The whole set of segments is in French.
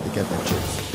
athletic adventures.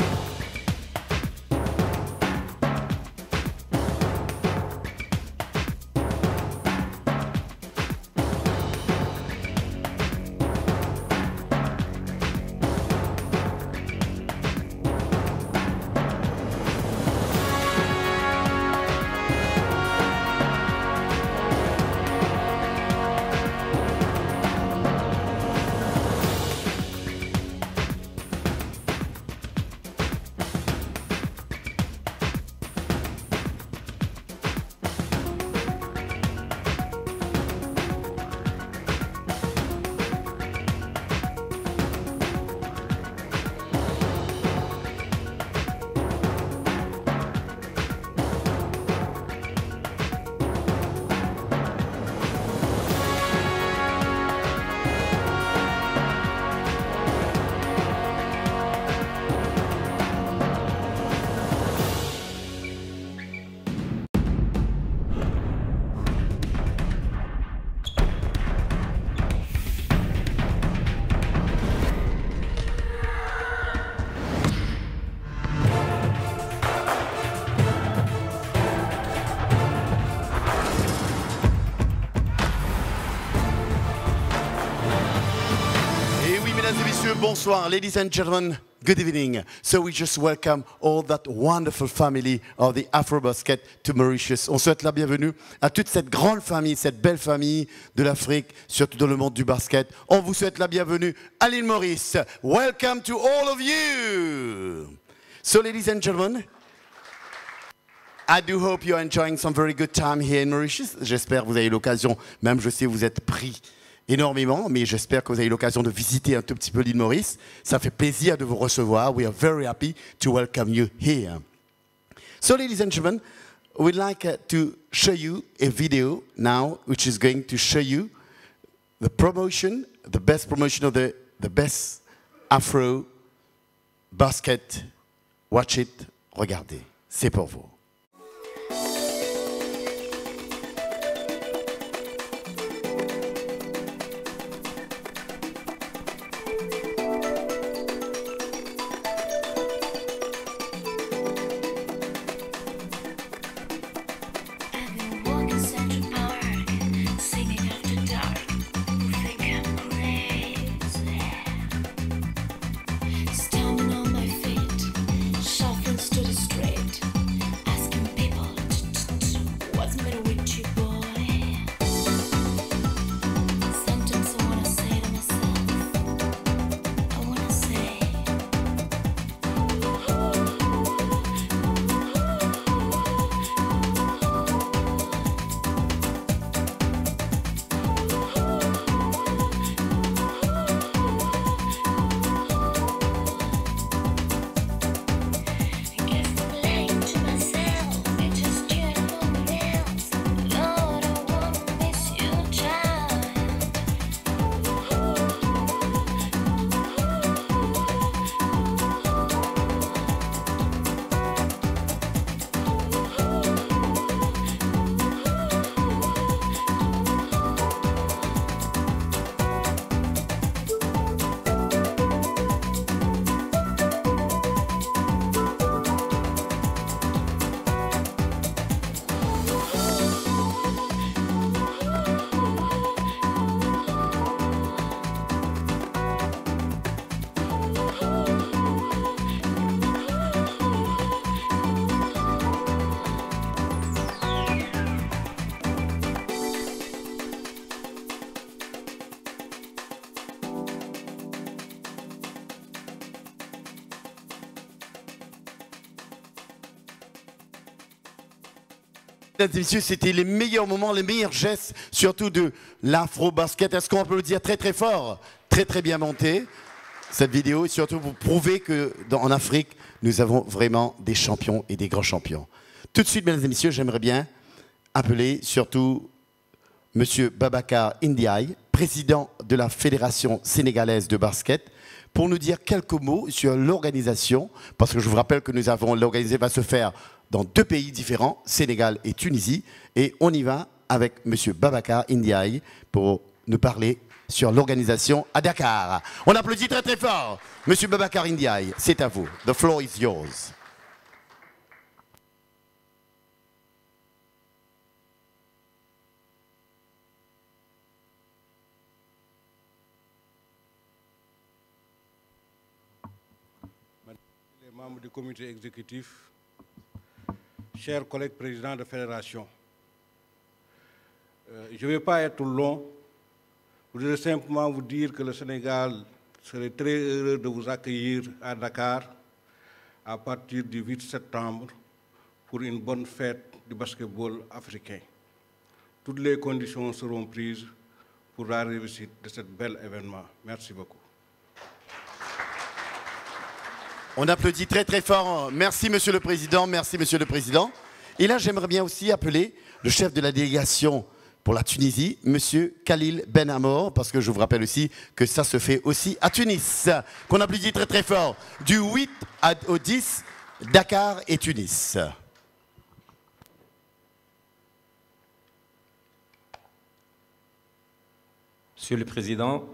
Bonsoir, ladies and gentlemen, good evening. So we just welcome all that wonderful family of the Afrobasket to Mauritius. On souhaite la bienvenue à toute cette grande famille, cette belle famille de l'Afrique, surtout dans le monde du basket. On vous souhaite la bienvenue à l'île Maurice. Welcome to all of you. So ladies and gentlemen, I do hope you're enjoying some very good time here in Mauritius. J'espère que vous avez l'occasion, même je sais que vous êtes pris énormément, mais j'espère que vous avez l'occasion de visiter un tout petit peu l'île Maurice. Ça fait plaisir de vous recevoir. We are very happy to welcome you here. So, ladies and gentlemen, we'd like to show you a video now, which is going to show you the promotion, the best promotion of the best Afro basket. Watch it, regardez, c'est pour vous. Mesdames et messieurs, c'était les meilleurs moments, les meilleurs gestes, surtout de l'afro-basket. Est-ce qu'on peut le dire très très fort? Très très bien monté, cette vidéo. Et surtout, vous prouvez qu'en Afrique, nous avons vraiment des champions et des grands champions. Tout de suite, mesdames et messieurs, j'aimerais bien appeler surtout M. Babacar Ndiaye, président de la Fédération sénégalaise de basket, pour nous dire quelques mots sur l'organisation, parce que je vous rappelle que l'organisation va se faire dans 2 pays différents, Sénégal et Tunisie, et on y va avec M. Babacar Ndiaye pour nous parler sur l'organisation à Dakar. On applaudit très très fort. Monsieur Babacar Ndiaye, c'est à vous. The floor is yours. Les membres du comité exécutif, chers collègues présidents de fédération, je ne vais pas être long. Je voudrais simplement vous dire que le Sénégal serait très heureux de vous accueillir à Dakar à partir du 8 septembre pour une bonne fête du basketball africain. Toutes les conditions seront prises pour la réussite de ce bel événement. Merci beaucoup. On applaudit très très fort. Merci Monsieur le Président, merci Monsieur le Président. Et là, j'aimerais bien aussi appeler le chef de la délégation pour la Tunisie, Monsieur Khalil Ben Amor, parce que je vous rappelle aussi que ça se fait aussi à Tunis. Qu'on applaudit très très fort. Du 8 au 10, Dakar et Tunis. Monsieur le Président,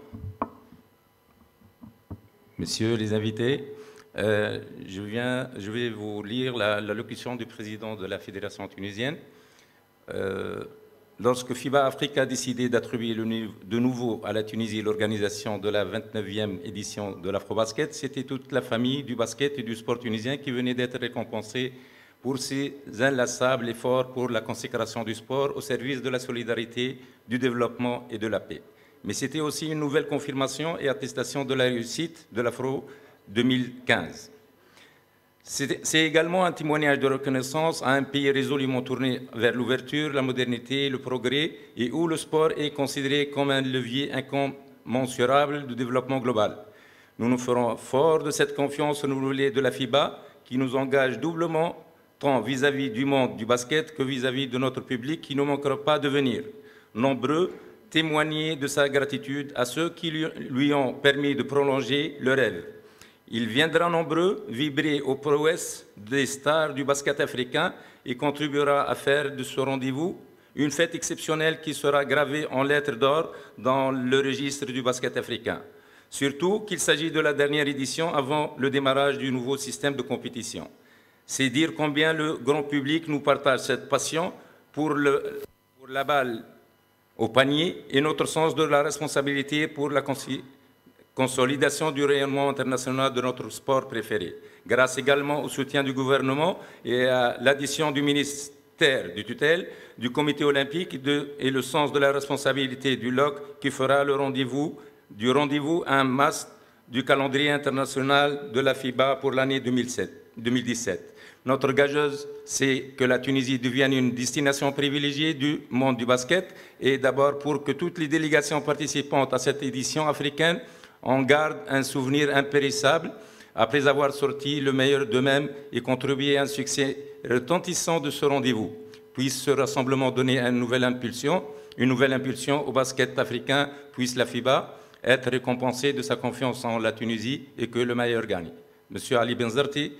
Messieurs les invités, je vais vous lire l'allocution du président de la Fédération tunisienne. Lorsque FIBA Afrique a décidé d'attribuer de nouveau à la Tunisie l'organisation de la 29e édition de l'Afrobasket, c'était toute la famille du basket et du sport tunisien qui venait d'être récompensée pour ses inlassables efforts pour la consécration du sport au service de la solidarité, du développement et de la paix. Mais c'était aussi une nouvelle confirmation et attestation de la réussite de l'Afro 2015. C'est également un témoignage de reconnaissance à un pays résolument tourné vers l'ouverture, la modernité, le progrès, et où le sport est considéré comme un levier incommensurable de développement global. Nous nous ferons forts de cette confiance renouvelée de la FIBA, qui nous engage doublement, tant vis-à-vis du monde du basket que vis-à-vis de notre public, qui ne manquera pas de venir. Nombreux, témoigner de sa gratitude à ceux qui lui ont permis de prolonger le rêve. Il viendra nombreux vibrer aux prouesses des stars du basket africain et contribuera à faire de ce rendez-vous une fête exceptionnelle qui sera gravée en lettres d'or dans le registre du basket africain. Surtout qu'il s'agit de la dernière édition avant le démarrage du nouveau système de compétition. C'est dire combien le grand public nous partage cette passion pour la balle au panier et notre sens de la responsabilité pour la consolidation du rayonnement international de notre sport préféré. Grâce également au soutien du gouvernement et à l'addition du ministère du tutelle, du comité olympique et le sens de la responsabilité du LOC qui fera le rendez-vous un must du calendrier international de la FIBA pour l'année 2017. Notre gageuse, c'est que la Tunisie devienne une destination privilégiée du monde du basket et d'abord pour que toutes les délégations participantes à cette édition africaine en gardent un souvenir impérissable après avoir sorti le meilleur d'eux-mêmes et contribué à un succès retentissant de ce rendez-vous. Puisse ce rassemblement donner une nouvelle impulsion au basket africain, puisse la FIBA être récompensée de sa confiance en la Tunisie et que le meilleur gagne. Monsieur Ali Benzarti,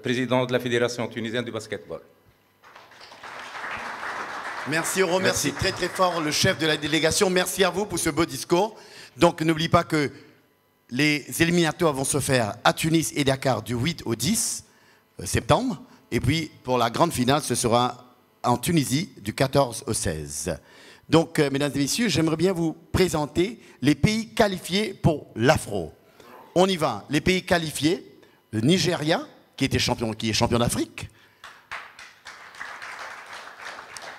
président de la Fédération tunisienne du basketball. Merci, on remercie très très fort le chef de la délégation. Merci à vous pour ce beau discours. Donc n'oublie pas que les éliminatoires vont se faire à Tunis et Dakar du 8 au 10 septembre. Et puis pour la grande finale, ce sera en Tunisie du 14 au 16. Donc mesdames et messieurs, j'aimerais bien vous présenter les pays qualifiés pour l'Afro. On y va, les pays qualifiés, le Nigeria, qui est champion d'Afrique,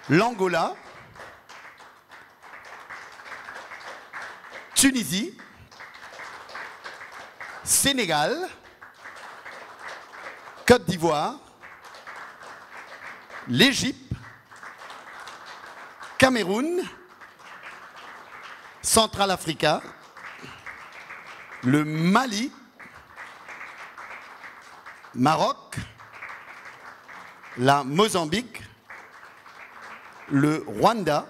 l'Angola, Tunisie, Sénégal, Côte d'Ivoire, l'Égypte, Cameroun, Centrafrique, le Mali, Maroc, la Mozambique, le Rwanda,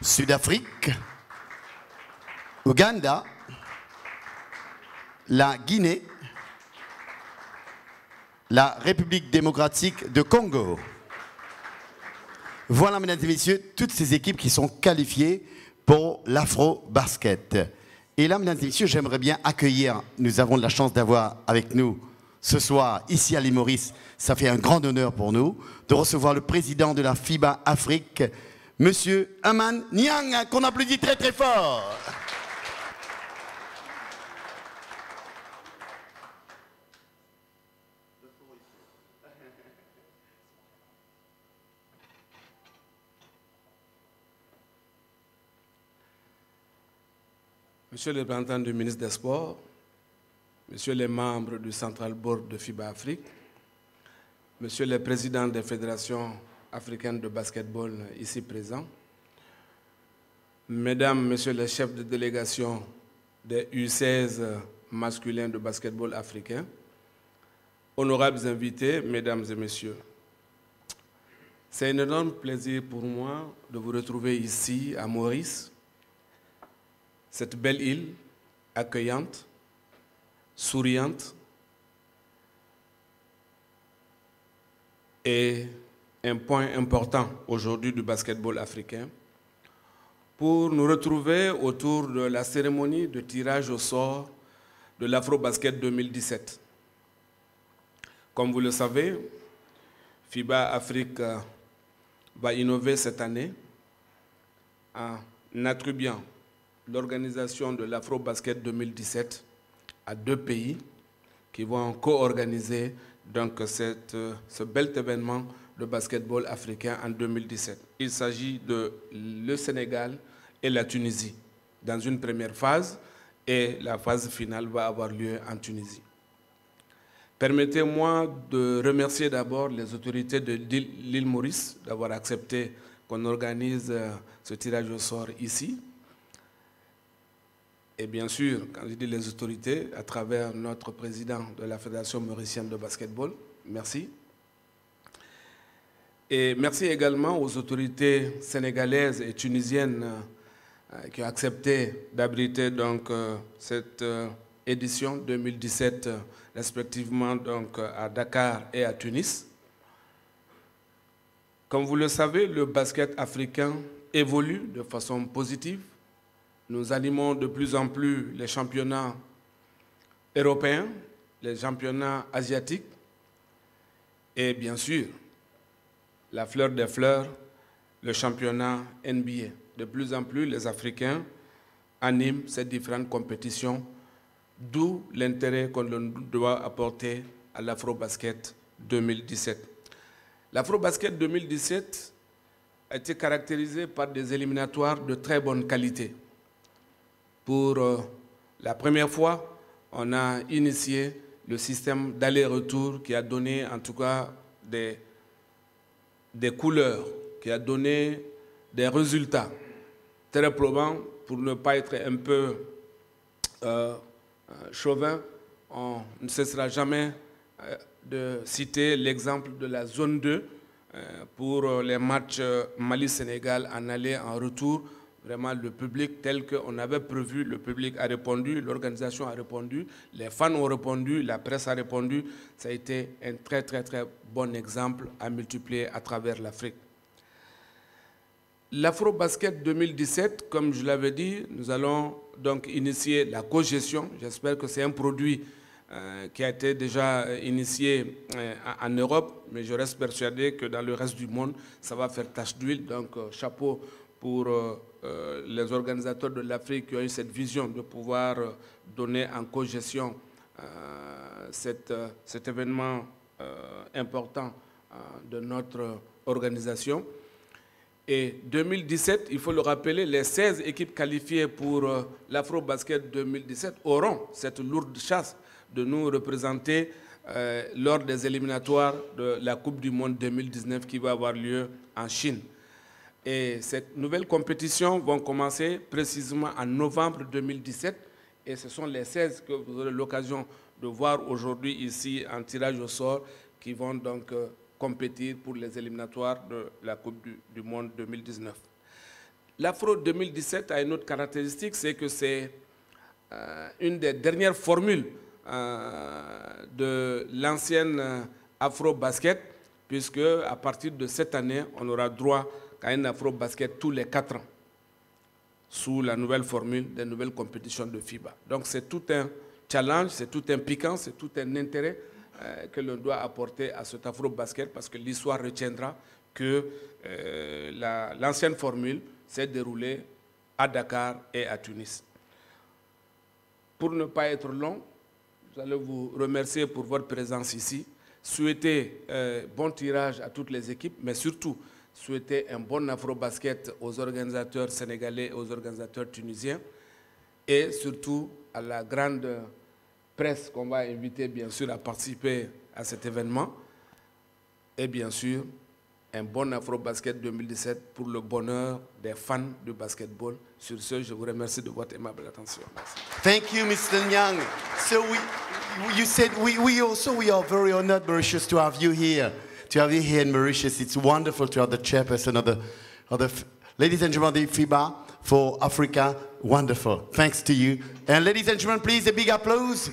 Sud-Afrique, Ouganda, la Guinée, la République démocratique de Congo. Voilà, mesdames et messieurs, toutes ces équipes qui sont qualifiées pour l'Afro-Basket. Et là, mesdames et messieurs, j'aimerais bien accueillir, nous avons de la chance d'avoir avec nous ce soir, ici à l'île Maurice, ça fait un grand honneur pour nous, de recevoir le président de la FIBA Afrique, Monsieur Aman Niang, qu'on applaudit très très fort. Monsieur le représentant du ministre des Sports, Monsieur les membres du Central Board de FIBA Afrique, Monsieur le président des fédérations africaines de basketball ici présents, Mesdames, Messieurs les chefs de délégation des U16 masculins de basketball africain, honorables invités, Mesdames et Messieurs, c'est un énorme plaisir pour moi de vous retrouver ici à Maurice, cette belle île accueillante, souriante et un point important aujourd'hui du basketball africain pour nous retrouver autour de la cérémonie de tirage au sort de l'Afro-Basket 2017. Comme vous le savez, FIBA Afrique va innover cette année en attribuant l'organisation de l'Afro-Basket 2017 à 2 pays qui vont co-organiser donc ce bel événement de basketball africain en 2017. Il s'agit de le Sénégal et la Tunisie dans une première phase et la phase finale va avoir lieu en Tunisie. Permettez-moi de remercier d'abord les autorités de l'île Maurice d'avoir accepté qu'on organise ce tirage au sort ici. Et bien sûr, quand je dis les autorités, à travers notre président de la Fédération mauricienne de basketball, merci. Et merci également aux autorités sénégalaises et tunisiennes qui ont accepté d'abriter donc cette édition 2017, respectivement donc à Dakar et à Tunis. Comme vous le savez, le basket africain évolue de façon positive. Nous animons de plus en plus les championnats européens, les championnats asiatiques et bien sûr, la fleur des fleurs, le championnat NBA. De plus en plus, les Africains animent ces différentes compétitions, d'où l'intérêt qu'on doit apporter à l'Afro-Basket 2017. L'Afro-Basket 2017 a été caractérisé par des éliminatoires de très bonne qualité. Pour la première fois, on a initié le système d'aller-retour qui a donné en tout cas des couleurs, qui a donné des résultats très probants. Pour ne pas être un peu chauvin, on ne cessera jamais de citer l'exemple de la zone 2 pour les matchs Mali-Sénégal en aller en retour. Vraiment, le public tel qu'on avait prévu, le public a répondu, l'organisation a répondu, les fans ont répondu, la presse a répondu. Ça a été un très, très, très bon exemple à multiplier à travers l'Afrique. L'Afro-Basket 2017, comme je l'avais dit, nous allons donc initier la co-gestion. J'espère que c'est un produit qui a été déjà initié en Europe, mais je reste persuadé que dans le reste du monde, ça va faire tache d'huile. Donc, chapeau pour les organisateurs de l'Afrique qui ont eu cette vision de pouvoir donner en co-gestion cet événement important de notre organisation. Et 2017, il faut le rappeler, les 16 équipes qualifiées pour l'Afro-Basket 2017 auront cette lourde chasse de nous représenter lors des éliminatoires de la Coupe du Monde 2019 qui va avoir lieu en Chine. Et cette nouvelle compétition va commencer précisément en novembre 2017 et ce sont les 16 que vous aurez l'occasion de voir aujourd'hui ici en tirage au sort qui vont donc compétir pour les éliminatoires de la Coupe du Monde 2019. L'Afro 2017 a une autre caractéristique, c'est que c'est une des dernières formules de l'ancienne Afro-Basket, puisque à partir de cette année, on aura droit à un Afro-Basket tous les 4 ans. sous la nouvelle formule des nouvelles compétitions de FIBA. Donc c'est tout un challenge, c'est tout un piquant, c'est tout un intérêt que l'on doit apporter à cet afro-basket parce que l'histoire retiendra que l'ancienne formule s'est déroulée à Dakar et à Tunis. Pour ne pas être long, je vais vous remercier pour votre présence ici, souhaiter bon tirage à toutes les équipes, mais surtout souhaiter un bon afro-basket aux organisateurs sénégalais et aux organisateurs tunisiens et surtout à la grande presse qu'on va inviter bien sûr à participer à cet événement et bien sûr un bon afro-basket 2017 pour le bonheur des fans du basketball. Sur ce, je vous remercie de votre aimable attention. Merci. Thank you, Mr. Nyang. So you said we are very honored, Mauritius, to have you here. To have you here in Mauritius. It's wonderful to have the chairperson of the ladies and gentlemen, the FIBA for Africa. Wonderful. Thanks to you. And ladies and gentlemen, please, a big applause.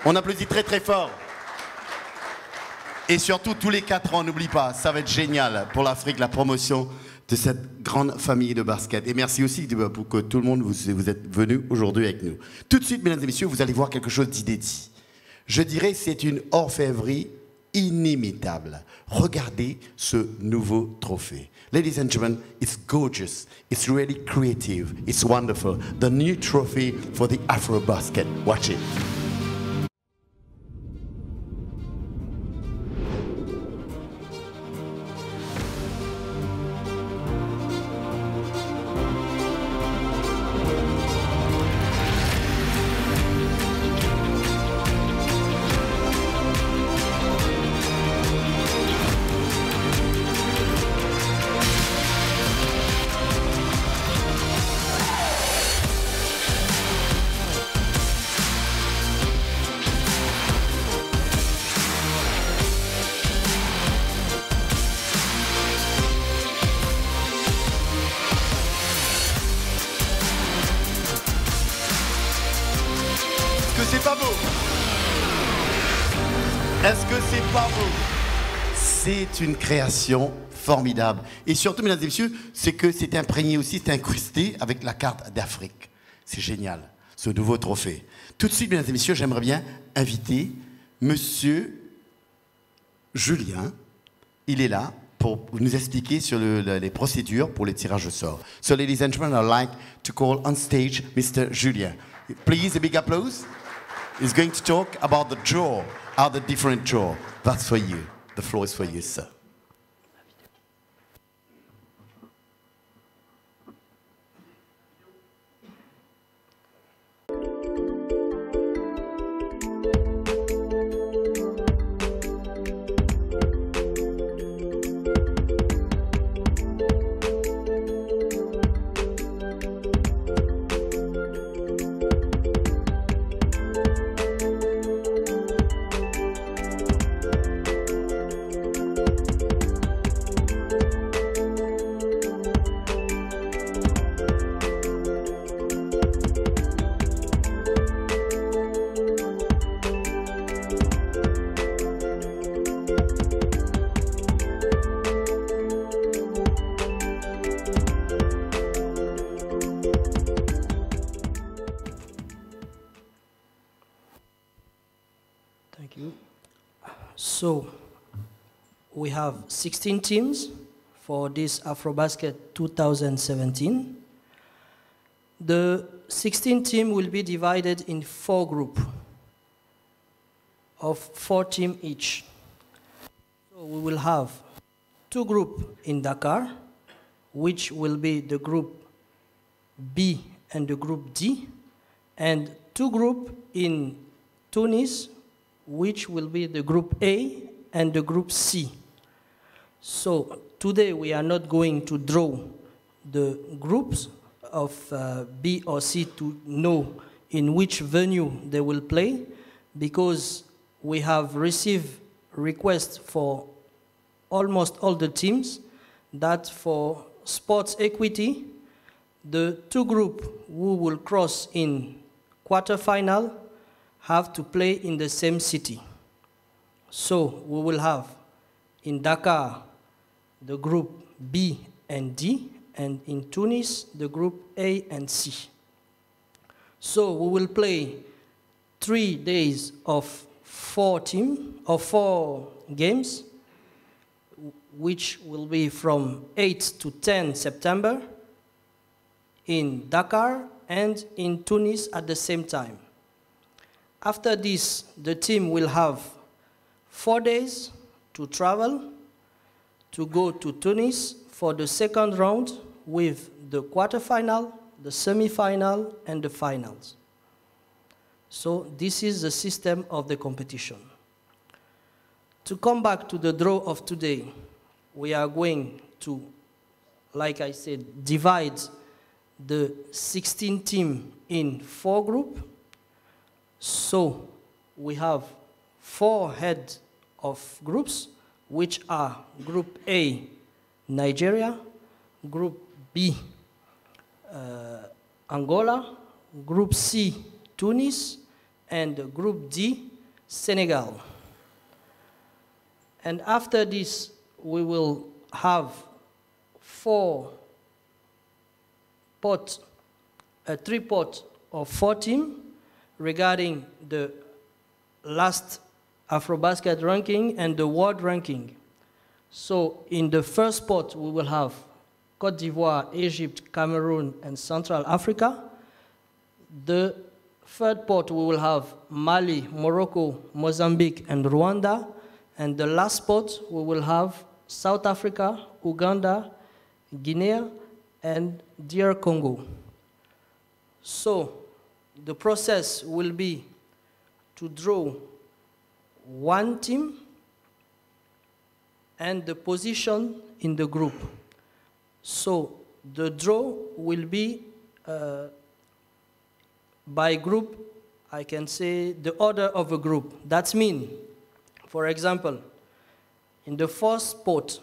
On applaudit très très fort. Et surtout, tous les 4 ans, n'oublie pas, ça va être génial pour l'Afrique, la promotion de cette grande famille de basket. Et merci aussi pour que tout le monde, vous êtes venus aujourd'hui avec nous. Tout de suite, mesdames et messieurs, vous allez voir quelque chose d'inédit. Je dirais que c'est une orfèvrerie inimitable. Regardez ce nouveau trophée. Ladies and gentlemen, it's gorgeous. It's really creative. It's wonderful. The new trophy for the Afro basket. Watch it. Est-ce que c'est pas beau? C'est une création formidable. Et surtout, mesdames et messieurs, c'est que c'est imprégné aussi, c'est incrusté avec la carte d'Afrique. C'est génial, ce nouveau trophée. Tout de suite, mesdames et messieurs, j'aimerais bien inviter Monsieur Julien. Il est là pour nous expliquer sur les procédures pour les tirages au sort. So, ladies and gentlemen, I'd like to call on stage Mr. Julien. Please, a big applause. He's going to talk about the draw, how the different draw. That's for you. The floor is for you, sir. Thank you. So, we have 16 teams for this AfroBasket 2017. The 16 team will be divided in 4 groups of 4 teams each. So we will have 2 groups in Dakar, which will be the group B and the group D, and 2 groups in Tunis, which will be the group A and the group C. So today we are not going to draw the groups of B or C to know in which venue they will play, because we have received requests for almost all the teams that for sports equity, the 2 groups who will cross in quarterfinal have to play in the same city. So we will have in Dakar the group B and D, and in Tunis, the group A and C. So we will play 3 days of 4 games, which will be from 8 to 10 September in Dakar and in Tunis at the same time. After this, the team will have 4 days to travel to go to Tunis for the second round with the quarterfinal, the semi-final, and the finals. So this is the system of the competition. To come back to the draw of today, we are going to, like I said, divide the 16 teams in 4 groups. So we have 4 heads of groups, which are Group A, Nigeria, Group B, Angola, Group C, Tunis, and Group D, Senegal. And after this, we will have 3 pots of 4 teams regarding the last Afrobasket ranking and the world ranking. So in the first pot, we will have Côte d'Ivoire, Egypt, Cameroon, and Central Africa. The third pot, we will have Mali, Morocco, Mozambique, and Rwanda. And the last pot, we will have South Africa, Uganda, Guinea, and DR Congo. So the process will be to draw 1 team and the position in the group. So the draw will be by group, I can say the order of a group. That means, for example, in the first pot,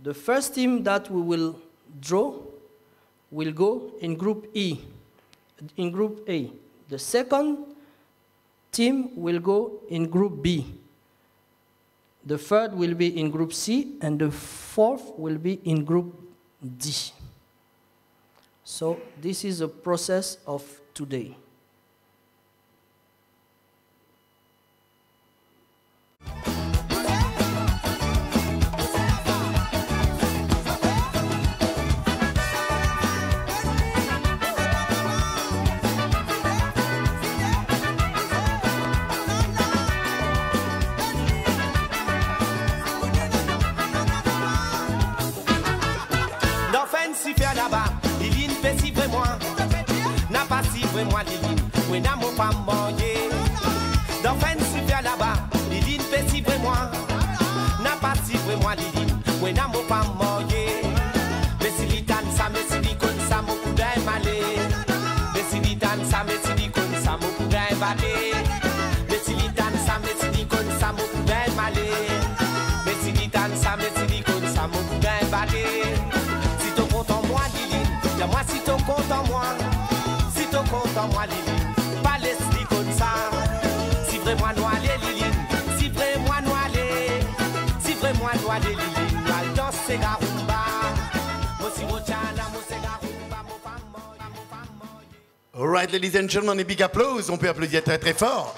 the first team that we will draw will go in Group E, in Group A. The second team will go in Group B. The third will be in Group C, and the fourth will be in Group D. So this is the process of today. Moi Liline, oui n'a mon pas mangé. Dans fin de super là-bas, Liline fait si vrai moi. N'a pas si vrai moi Liline, oui n'a mon pas mangé. Mais si l'itane ça, mais si l'icône ça, mon coup d'un malé. Mais si l'itane ça, mais si l'icône ça, mon coup d'un balé. Mais si l'itane ça, mais si l'icône ça, mon coup d'un malé. Mais si l'itane ça, mais si l'icône ça, mon coup d'un balé. Si ton compte en moi Liline, dis-moi si ton compte en moi. Content moi Liline, pas laisse-lui comme ça. Si vrai moi noir les Liline, si vrai moi noir les, si vrai moi noir les Liline, moi danse c'est garumba. Moi si moi tchana, moi c'est garumba, mon femme. All right, ladies and gentlemen, a big applause. On peut applaudir très très fort.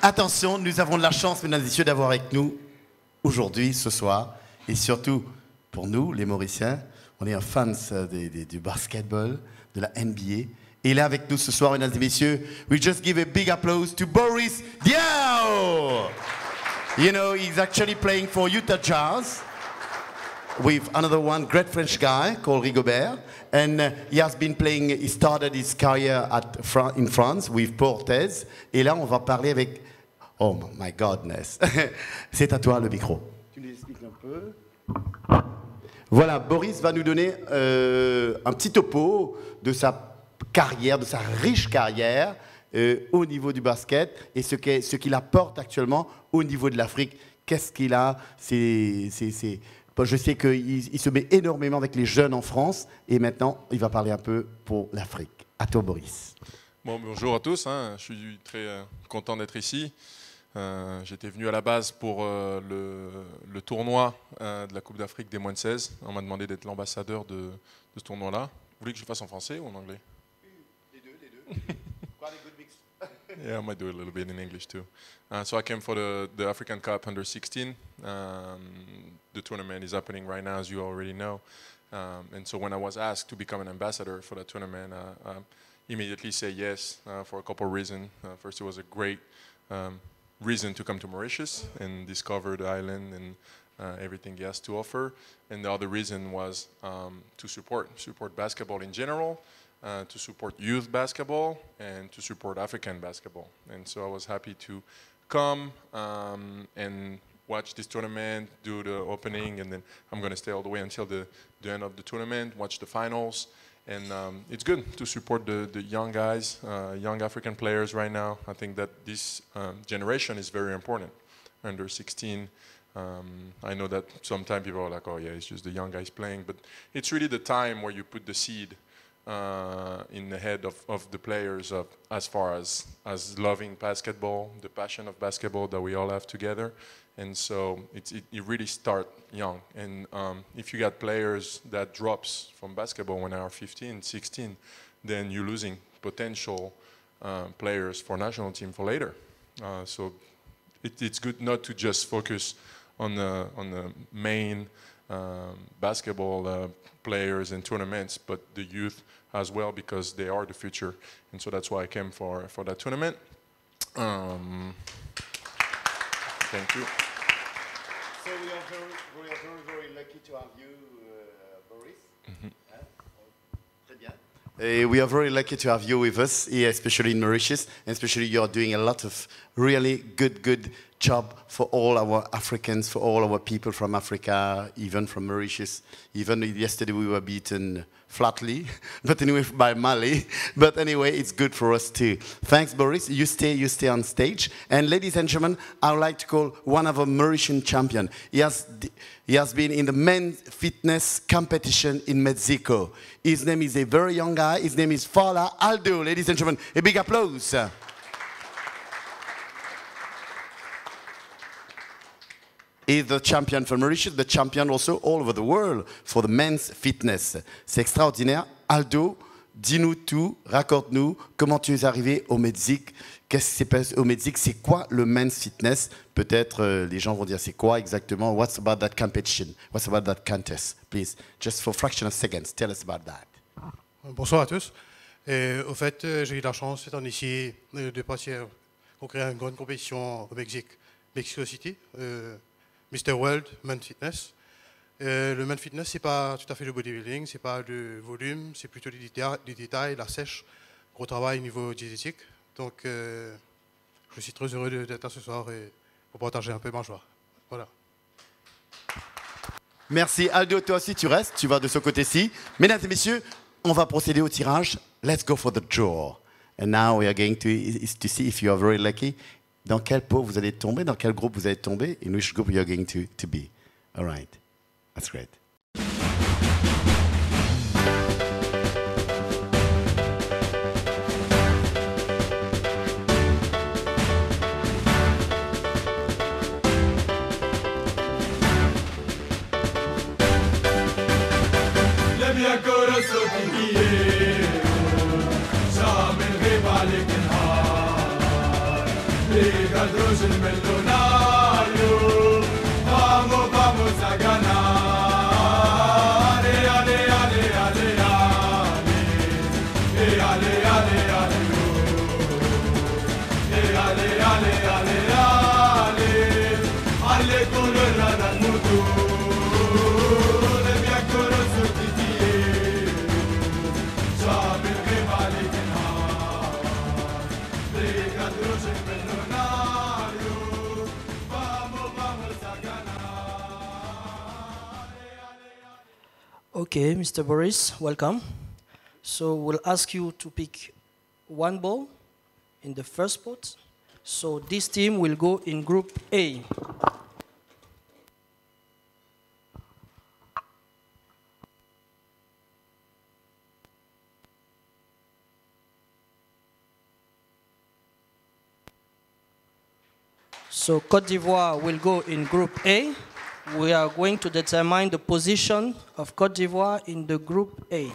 Attention, nous avons de la chance, mesdames et messieurs, d'avoir avec nous aujourd'hui, ce soir, et surtout pour nous, les Mauriciens, on est un fans du basketball, de la NBA. Et il est avec nous ce soir, mesdames et messieurs. We just give a big applause to Boris Diaw. You know, he's actually playing for Utah Jazz with another one, great French guy called Rigobert. And he has been playing, he started his career in France with Portes. Et là, on va parler avec... Oh my godness. C'est à toi le micro. Tu nous expliques un peu. Voilà, Boris va nous donner un petit topo de sa carrière, de sa riche carrière au niveau du basket et ce qu'il apporte actuellement au niveau de l'Afrique. Qu'est-ce qu'il a je sais qu'il se met énormément avec les jeunes en France et maintenant, il va parler un peu pour l'Afrique. À toi, Boris. Bon, bonjour à tous, hein. Je suis très content d'être ici. J'étais venu à la base pour le tournoi de la Coupe d'Afrique des moins de 16. On m'a demandé d'être l'ambassadeur de ce tournoi-là. Vous voulez que je fasse en français ou en anglais? Les deux. Quite a good mix. Yeah, I might do a little bit in English too. So I came for the African Cup under 16. The tournament is happening right now, as you already know. And so when I was asked to become an ambassador for that tournament, I immediately said yes for a couple of reasons. First, it was a great reason to come to Mauritius and discover the island and everything it has to offer. And the other reason was to support basketball in general, to support youth basketball, and to support African basketball. And so I was happy to come and watch this tournament, do the opening, and then I'm going to stay all the way until the end of the tournament, watch the finals. And it's good to support the young guys, young African players right now. I think that this generation is very important. Under 16, I know that sometimes people are like, oh yeah, it's just the young guys playing. But it's really the time where you put the seed in the head of the players as far as loving basketball, the passion of basketball that we all have together. And so it really starts young. And if you got players that drops from basketball when they are 15, 16, then you're losing potential players for national team for later. So it's good not to just focus on the main basketball players and tournaments, but the youth as well, because they are the future. And so that's why I came for that tournament. Thank you. So we are very lucky to have you, Boris. Très bien. We are very lucky to have you with us here, especially in Mauritius, and especially you are doing a lot of really good job for all our Africans, for all our people from Africa, even from Mauritius. Even yesterday we were beaten flatly, but anyway by Mali. But anyway, it's good for us too. Thanks, Boris. You stay on stage. And ladies and gentlemen, I would like to call one of our Mauritian champions. He has been in the men's fitness competition in Mexico. His name is a very young guy. His name is Fala Aldo. Ladies and gentlemen, a big applause. He's the champion for Mauritius, the champion also all over the world for the men's fitness. C'est extraordinaire. Aldo, dis-nous tout, raconte-nous comment tu es arrivé au Mexique. Qu'est-ce qui s'est passé au Mexique? C'est quoi le men's fitness? Peut-être les gens vont dire c'est quoi exactement? What's about that competition? What's about that contest? Please, just for a fraction of seconds, tell us about that. Bonsoir à tous. Au fait, j'ai eu la chance, étant ici, de passer pour créer une grande compétition au Mexique, Mexico City. Mr. World Man Fitness. Le Man Fitness, c'est pas tout à fait le bodybuilding, c'est pas le volume, c'est plutôt les détails, la sèche, gros travail au niveau diététique. Donc, je suis très heureux d'être là ce soir et pour partager un peu ma joie. Voilà. Merci Aldo, toi aussi tu restes, tu vas de ce côté-ci. Mesdames et messieurs, on va procéder au tirage. Let's go for the draw. And now we are going to see if you are very lucky. Dans quel pot vous allez tomber, dans quel groupe vous allez tomber, in which group you are going to be. All right, that's great. Vamos, vamos a ganar. Ale, ale, ale, ale. Ale, ale, ale, ale, ale, ale, ale. Ale colora dal mondo. Le mie ancora sottile. Sabe che vale che no. Le cadroce pellonario. Vamos, vamos a ganar. Okay, Mr. Boris, welcome. So we'll ask you to pick one ball in the first spot. So this team will go in Group A. So Côte d'Ivoire will go in Group A. We are going to determine the position of Côte d'Ivoire in the Group A.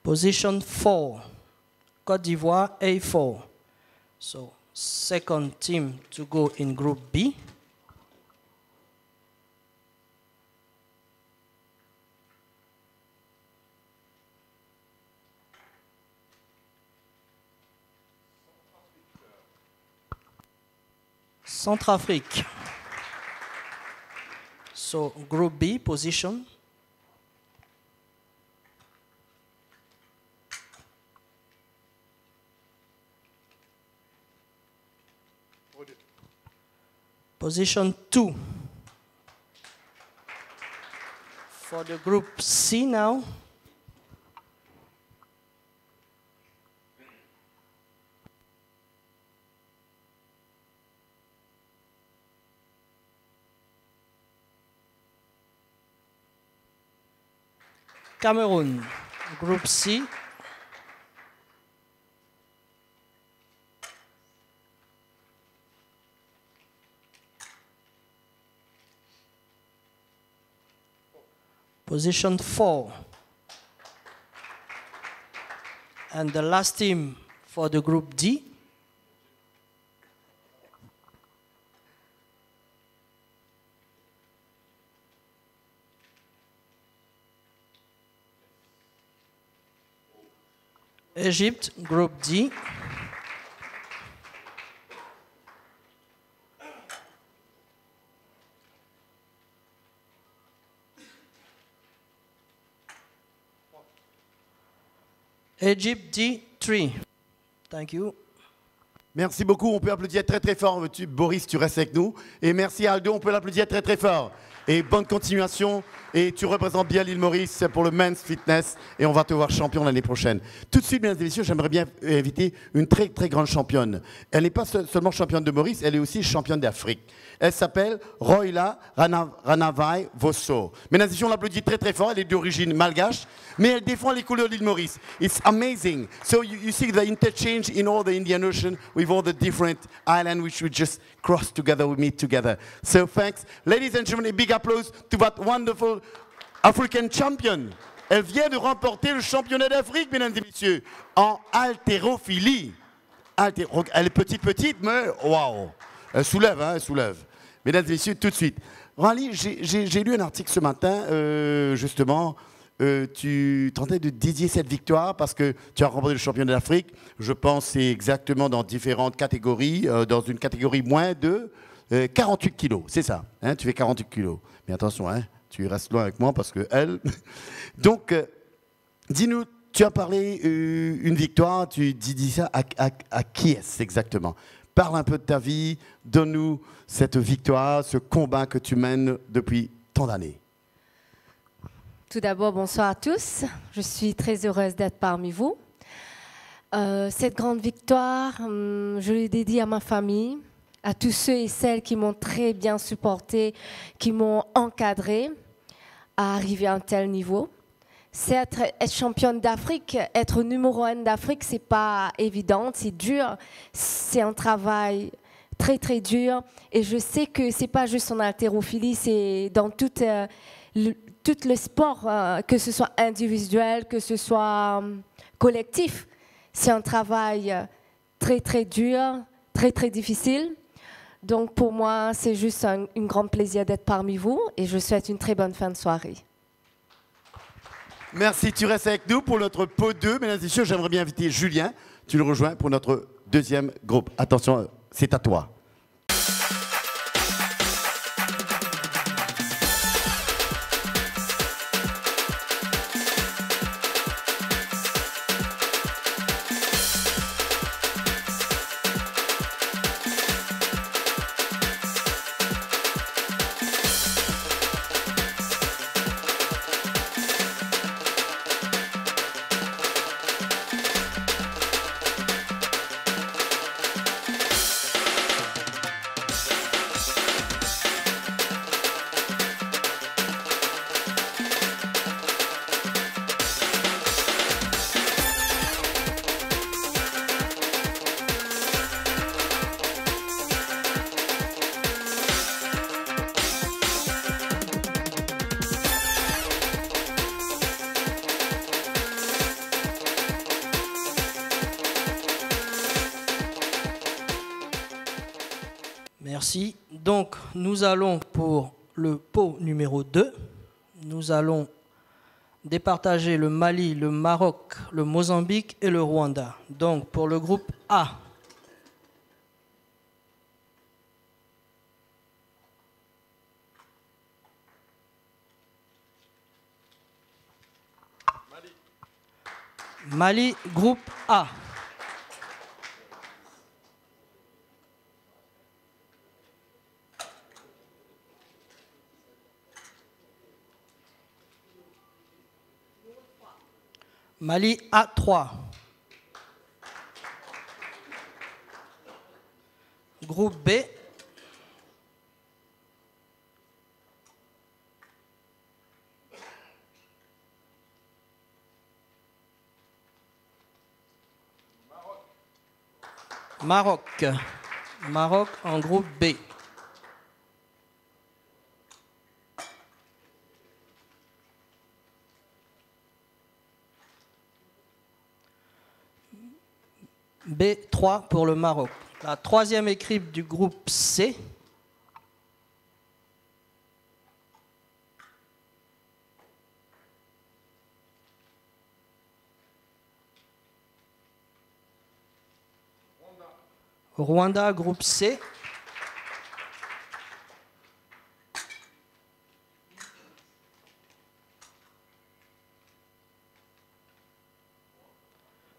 Position 4, Côte d'Ivoire A4. So second team to go in Group B. Centrafrique. So Group B position. Position 2. For the Group C now. Cameroon, Group C. Position 4. And the last team for the Group D. Egypt, Group D. Egypt D3. Thank you. Merci beaucoup, on peut applaudir très très fort. Boris, tu restes avec nous. Et merci Aldo, on peut l'applaudir très très fort. Et bonne continuation. Et tu représentes bien l'île Maurice pour le Men's Fitness. Et on va te voir champion l'année prochaine. Tout de suite, mesdames et messieurs, j'aimerais bien inviter une très très grande championne. Elle n'est pas seulement championne de Maurice, elle est aussi championne d'Afrique. Elle s'appelle Royla Ranavai Vosso. Mesdames et messieurs, on l'applaudit très très fort. Elle est d'origine malgache, mais elle défend les couleurs de l'île Maurice. It's amazing. So you see the interchange in all the Indian Ocean with all the different islands which we just cross together, we meet together. So thanks. Ladies and gentlemen, a big applause to that wonderful African champion. Elle vient de remporter le championnat d'Afrique, mesdames et messieurs, en haltérophilie. Elle est petite, mais waouh. Elle soulève, hein, elle soulève. Mesdames et messieurs, tout de suite. Rally, j'ai lu un article ce matin, justement, tu tentais de dédier cette victoire parce que tu as remporté le championnat d'Afrique. Je pense que c'est exactement dans différentes catégories, dans une catégorie moins de 48 kilos, c'est ça. Hein, tu fais 48 kilos. Mais attention, hein, tu restes loin avec moi parce que elle... Donc, dis-nous, tu as parlé une victoire, tu dis ça à qui est-ce exactement? Parle un peu de ta vie, donne-nous cette victoire, ce combat que tu mènes depuis tant d'années. Tout d'abord, bonsoir à tous. Je suis très heureuse d'être parmi vous. Cette grande victoire, je l'ai dédiée à ma famille, à tous ceux et celles qui m'ont très bien supporté, qui m'ont encadré à arriver à un tel niveau. C'est être championne d'Afrique, être numéro 1 d'Afrique, c'est pas évident, c'est dur, c'est un travail très très dur. Et je sais que c'est pas juste en haltérophilie, c'est dans tout le sport, que ce soit individuel, que ce soit collectif. C'est un travail très très dur, très très difficile. Donc pour moi, c'est juste un grand plaisir d'être parmi vous et je souhaite une très bonne fin de soirée. Merci, tu restes avec nous pour notre pot 2. Mesdames et messieurs, j'aimerais bien inviter Julien. Tu le rejoins pour notre deuxième groupe. Attention, c'est à toi. Merci. Donc, nous allons pour le pot numéro 2. Nous allons départager le Mali, le Maroc, le Mozambique et le Rwanda. Donc, pour le groupe A. Mali, groupe A. Mali A3. Groupe B. Maroc. Maroc en groupe B. B3 pour le Maroc. La troisième équipe du groupe C. Rwanda, groupe C.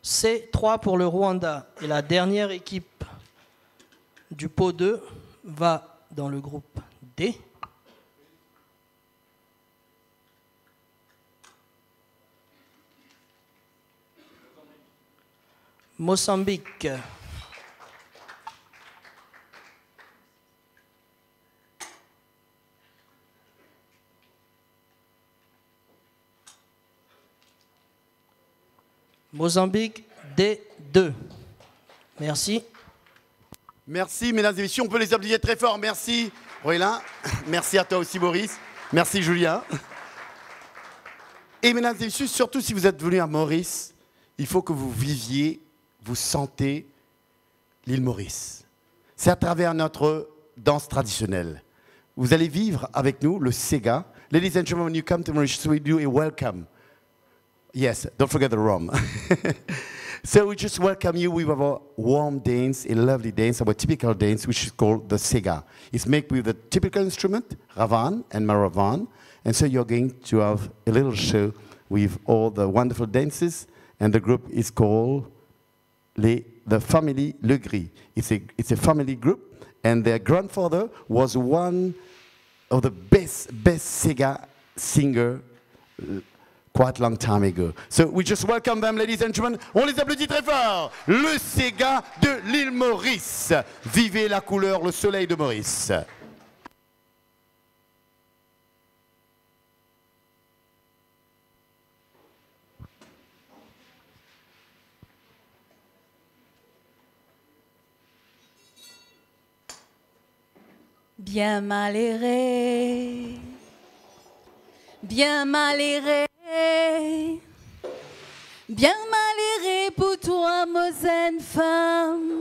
C3 pour le Rwanda. Et la dernière équipe du pot 2 va dans le groupe D. Mozambique. Mozambique, D2. Merci. Merci, mesdames et messieurs. On peut les applaudir très fort. Merci, Roélin. Merci à toi aussi, Maurice. Merci, Julien. Et mesdames et messieurs, surtout si vous êtes venus à Maurice, il faut que vous viviez, vous sentez l'île Maurice. C'est à travers notre danse traditionnelle. Vous allez vivre avec nous le Sega. Ladies and gentlemen, when you come to Mauritius, we do a welcome. Yes, don't forget the rum. So we just welcome you with our warm dance, a lovely dance, our typical dance, which is called the Sega. It's made with the typical instrument, Ravan and Maravan. And so you're going to have a little show with all the wonderful dances. And the group is called the Family Le Gris. It's a family group. And their grandfather was one of the best Sega singer quite a long time ago. So we just welcome them, ladies and gentlemen. On les applaudit très fort. Le Sega de l'île Maurice. Vivez la couleur, le soleil de Maurice. Bien malheureux, bien malheureux, bien malheureux pour toi, ma jeune femme.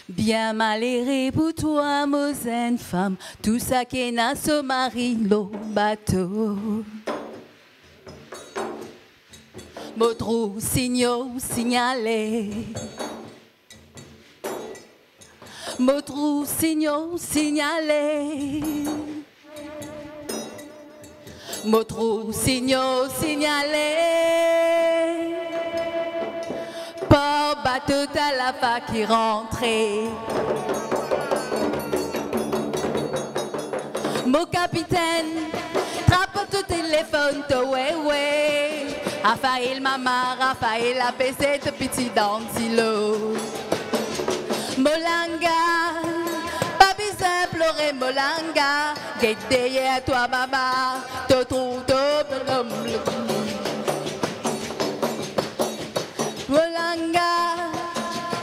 Bien malheureux pour toi, ma jeune femme, tout ça qui n'a ce mari, le bateau. Votre signalé. Votre signalé. Votre signalé. Pas bateau à la fa qui rentrait. Mon capitaine, trappe tout téléphone, ouais. Raphaël, maman, Raphaël, a baissé de petit dans l'îlot. Molanga, pas besoin de pleurer, Molanga. Get derrière toi, maman, te trouve Molanga,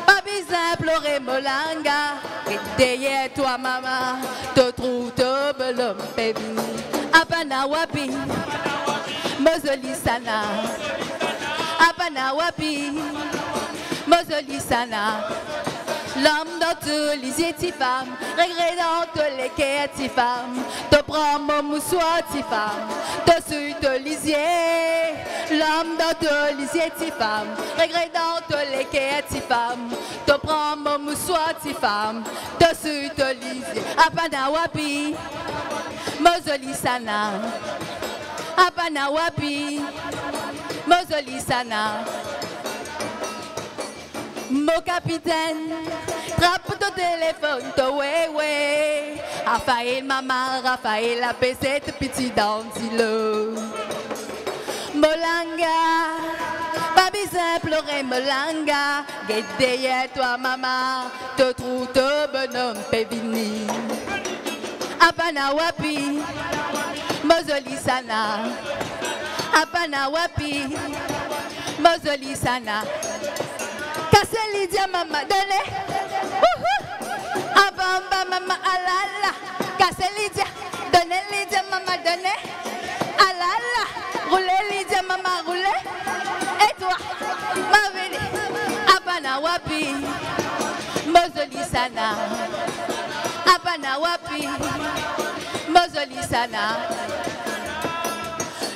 pas besoin de pleurer, Molanga. Get derrière toi, maman, te trouve baby. Apana wapi, mozoli sana. Apana wapi, mozoli sana. L'homme dans tous les yeux, ti femme, regret dans tous les quais, ti femme. Te prends mon moussoir, ti femme, te suis te lisier. L'homme dans tous les yeux, ti femme, regret dans tous les quais, ti femme. Te prends mon moussoir, ti femme, te suis te lisier. Apana wapi, mozoli sana. Apana wapi, mozoli sana. Mon capitaine, trappe ton téléphone, to ouais. Raphaël, maman, Raphaël, la pesette, petit dentilo. Molanga, babi simple, Molanga. Guette derrière toi, maman, te trouve ton bonhomme, pévini. Apana wapi, mozoli sana. Apana wapi, mozoli sana. Cassez Lydia, maman, donnez. Abamba, maman, alala. Cassez Lydia, donnez Lydia, maman, donnez. Alala. Roulez Lydia, maman, roulez. Et toi, ma veni. Abana wapi, mozoli sana. Abana wapi, mozoli sana.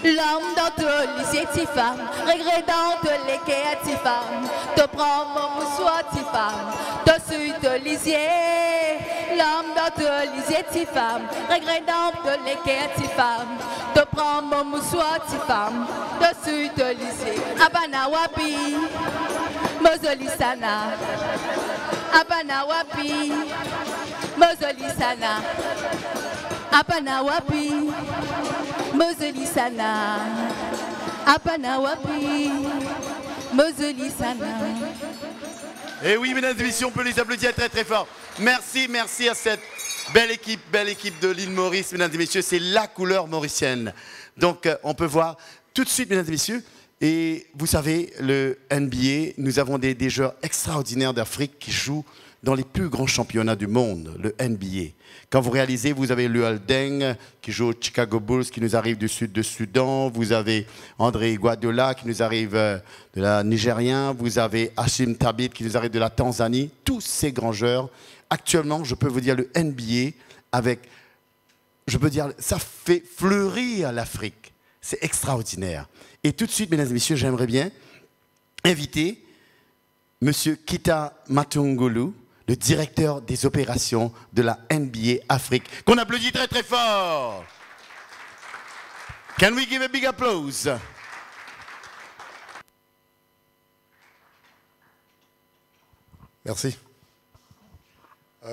L'homme dans tous les yeux, ti femme, regret dans tous les quais, ti femme. Te prends mon moussoir, ti femme, te suis te lisier. L'homme dans tous les yeux, ti femme, regret dans tous les quais, ti femme. Te prends mon moussoir, ti femme, te suis te lisier. Abana wapi, mozoli sana. Abana wapi, mozoli sana. Abana wapi, mozoli sana. Apana wapi, mozoli sana. Et oui, mesdames et messieurs, on peut les applaudir très très fort. Merci, merci à cette belle équipe de l'île Maurice, mesdames et messieurs. C'est la couleur mauricienne. Donc, on peut voir tout de suite, mesdames et messieurs. Et vous savez, le NBA, nous avons des joueurs extraordinaires d'Afrique qui jouent dans les plus grands championnats du monde, le NBA. Quand vous réalisez, vous avez Luol Deng qui joue au Chicago Bulls, qui nous arrive du sud de Soudan. Vous avez André Iguodala qui nous arrive de la Nigérien. Vous avez Hashim Thabit qui nous arrive de la Tanzanie. Tous ces grands joueurs. Actuellement, je peux vous dire le NBA avec, je peux dire, ça fait fleurir l'Afrique. C'est extraordinaire. Et tout de suite, mesdames et messieurs, j'aimerais bien inviter Monsieur Kita Matungulu, le directeur des opérations de la NBA Afrique, qu'on applaudit très très fort. Can we give a big applause? Merci.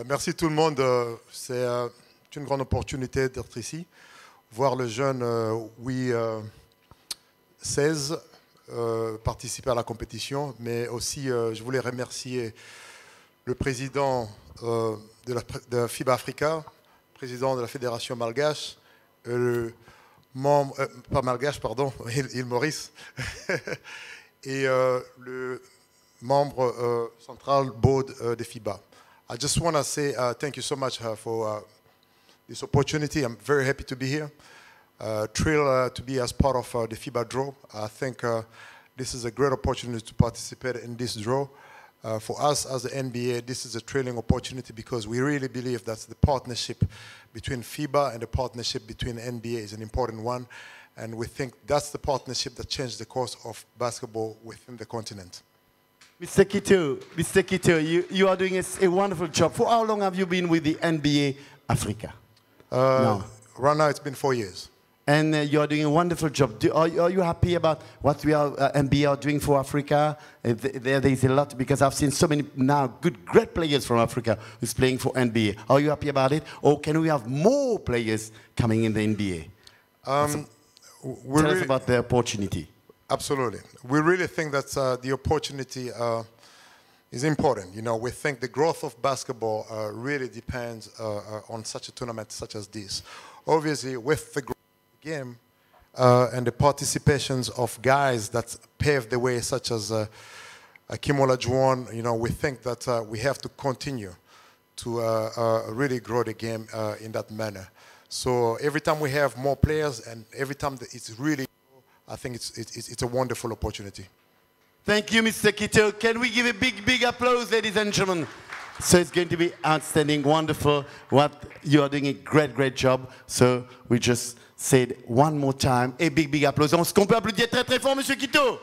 Merci tout le monde. C'est une grande opportunité d'être ici, voir le jeune Oui 16 participer à la compétition, mais aussi je voulais remercier le président de FIBA Africa, président de la Fédération malgache, le membre, pas malgache, pardon, île Maurice, et le membre central board de FIBA. I just want to say thank you so much for this opportunity. I'm very happy to be here. Thrilled to be as part of the FIBA draw. I think this is a great opportunity to participate in this draw. For us as the NBA, this is a thrilling opportunity because we really believe that the partnership between FIBA and the partnership between NBA is an important one. And we think that's the partnership that changed the course of basketball within the continent. Mr. Kito, you are doing a wonderful job. For how long have you been with the NBA Africa? Right now it's been 4 years. And you are doing a wonderful job. Are you happy about what we are NBA are doing for Africa? There is a lot because I've seen so many now great players from Africa who's playing for NBA. Are you happy about it? Or can we have more players coming in the NBA? Tell us about the opportunity. Absolutely. We really think that the opportunity is important. You know, we think the growth of basketball really depends on such a tournament such as this. Obviously, with the game and the participations of guys that paved the way, such as Akeem Olajuwon, you know, we think that we have to continue to really grow the game in that manner. So every time we have more players and every time that it's really, I think it's a wonderful opportunity. Thank you, Mr. Kito. Can we give a big applause, ladies and gentlemen, So it's going to be outstanding, wonderful. What you are doing a great, great job. So we just said one more time. Et big, big applause. Est-ce qu'on peut applaudir très, très fort, Monsieur Quito?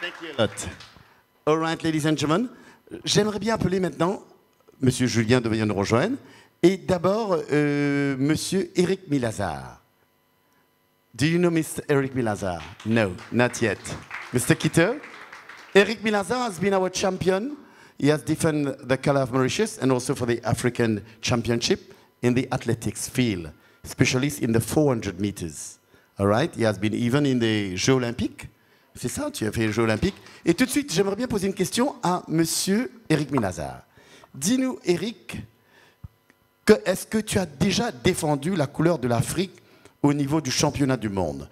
Thank you a lot. All right, ladies and gentlemen. J'aimerais bien appeler maintenant Monsieur Julien de venir nous rejoindre. Et d'abord, Monsieur Eric Milazar. Do you know Mr. Eric Milazar? No, not yet. Mr. Quito? Eric Milazar has been our champion. He has defended the color of Mauritius and also for the African Championship in the athletics field, specialist in the 400 meters. All right? He has been even in the Jeux Olympiques. C'est ça, tu as fait les Jeux Olympiques. Et tout de suite, j'aimerais bien poser une question à Monsieur Eric Milazar. Dis-nous, Eric, est-ce que tu as déjà défendu la couleur de l'Afrique au niveau du championnat du monde?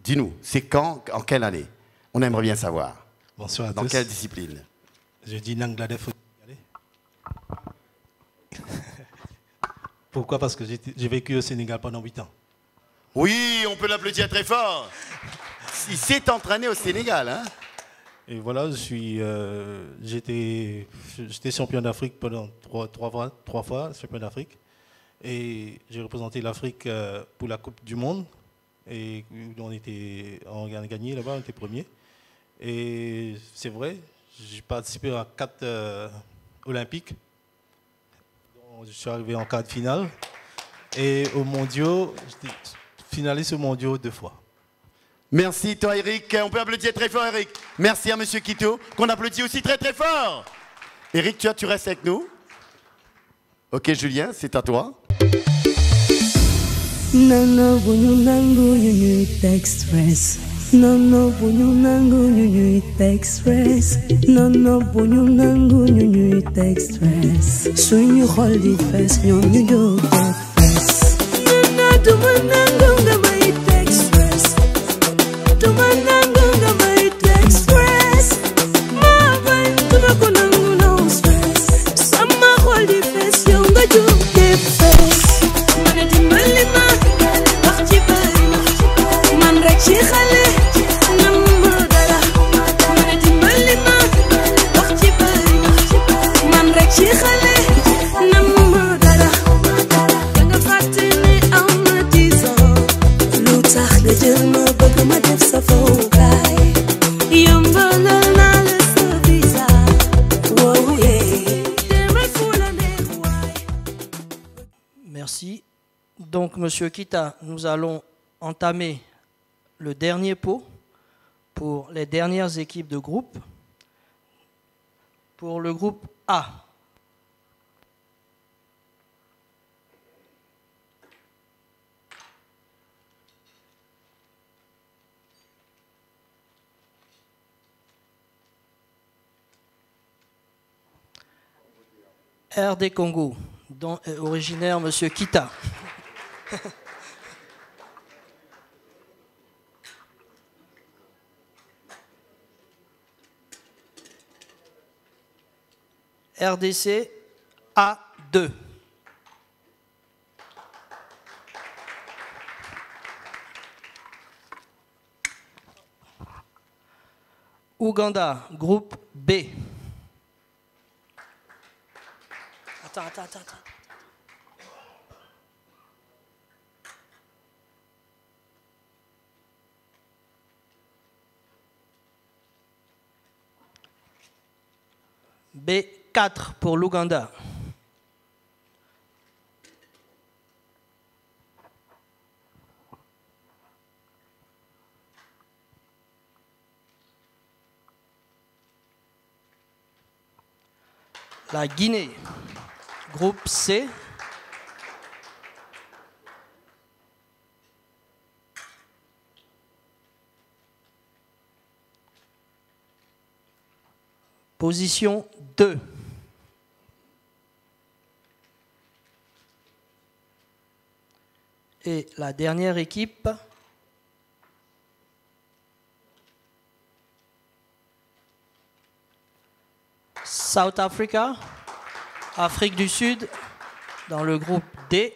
Dis-nous, c'est quand, en quelle année? On aimerait bien savoir. Bonsoir à tous. Dans quelle discipline? Je dis Nangladef. Pourquoi? Parce que j'ai vécu au Sénégal pendant 8 ans. Oui, on peut l'applaudir très fort. Il s'est entraîné au Sénégal, hein? Et voilà, j'étais champion d'Afrique pendant trois fois, champion d'Afrique. Et j'ai représenté l'Afrique pour la Coupe du Monde. Et on a gagné là-bas, on était premier. Et c'est vrai, j'ai participé à 4 Olympiques. Je suis arrivé en quart de finale. Et aux mondiaux, j'étais finaliste aux mondiaux 2 fois. Merci toi Eric, on peut applaudir très fort Eric. Merci à Monsieur Quito, qu'on applaudit aussi très très fort. Eric, tu restes avec nous. Ok Julien, c'est à toi. Nano bunyunangu yunyuit express. Nano bunyunangu yunyuit express. Nano bunyunangu yunyuit express. Suñu xol di fess ñoo ñu jóg fess. Nana dumanangu nga may express. Dumanangu nga may express. Ma bay duma ko nangu no stress. Sama xol di fess yow nga jóg fess. ci xale nam ma dara ma dimbali ma wax ci bari man rek ci xale nam ma dara da nga fàtte ne am na 10 ans lu tax nga jël ma bëgg ma def sa fowukaay yombalal naa la sa visa wow yeah demal fu la neex waay. Merci. Donc, Monsieur Kita, nous allons entamer le dernier pot pour les dernières équipes de groupe. Pour le groupe A. RD Congo, dont est originaire Monsieur Kita. RDC A2. Ouganda, groupe B. Attends. B4 pour l'Ouganda. La Guinée, groupe C. Position 2. Et la dernière équipe, South Africa, Afrique du Sud, dans le groupe D.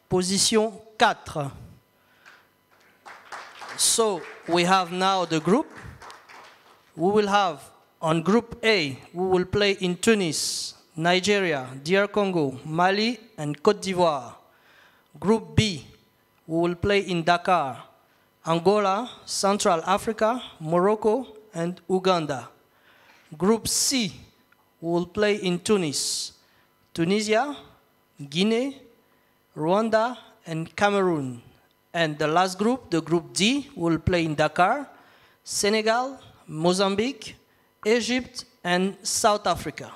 Position 4. So we have now the group. We will have on Group A, we will play in Tunis, Nigeria, DR Congo, Mali, and Côte d'Ivoire. Group B, we will play in Dakar, Angola, Central Africa, Morocco, and Uganda. Group C, we will play in Tunis, Tunisia, Guinea, Rwanda, and Cameroon. And the last group, the Group D, will play in Dakar, Senegal, Mozambique, Egypt, and South Africa.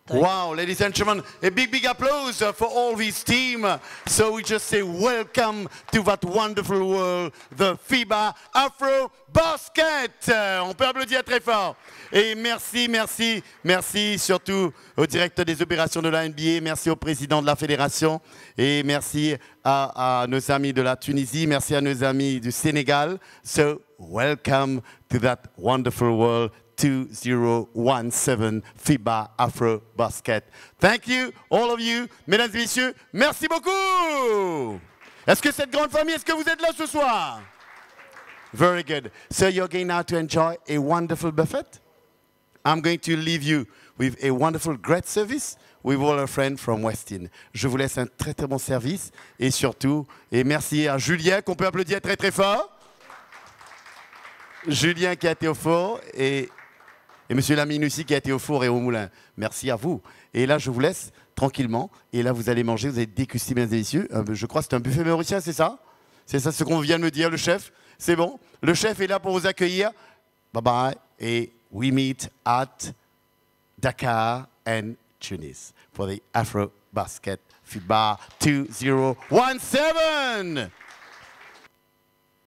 Wow, ladies and gentlemen, a big applause for all this team. So we just say welcome to that wonderful world, the FIBA Afro Basket. On peut applaudir très fort. Et merci surtout au directeur des opérations de la NBA, merci au président de la fédération et merci à nos amis de la Tunisie, merci à nos amis du Sénégal. So welcome to that wonderful world. 2017 FIBA Afro Basket. Thank you, all of you. Mesdames et messieurs, merci beaucoup. Est-ce que cette grande famille, est-ce que vous êtes là ce soir? Very good. So you're going now to enjoy a wonderful buffet. I'm going to leave you with a wonderful, great service with all our friends from Westin. Je vous laisse un très bon service et surtout, et merci à Julien qu'on peut applaudir très fort. Julien qui a été au four et Monsieur Lamine aussi qui a été au four et au moulin. Merci à vous. Et là, je vous laisse tranquillement. Et là, vous allez manger, vous allez déguster, mesdames et messieurs. Je crois que c'est un buffet mauricien, c'est ça? C'est ça ce qu'on vient de me dire, le chef? C'est bon? Le chef est là pour vous accueillir. Bye bye. Et we meet at Dakar and Tunis for the Afro Basket FIBA 2017.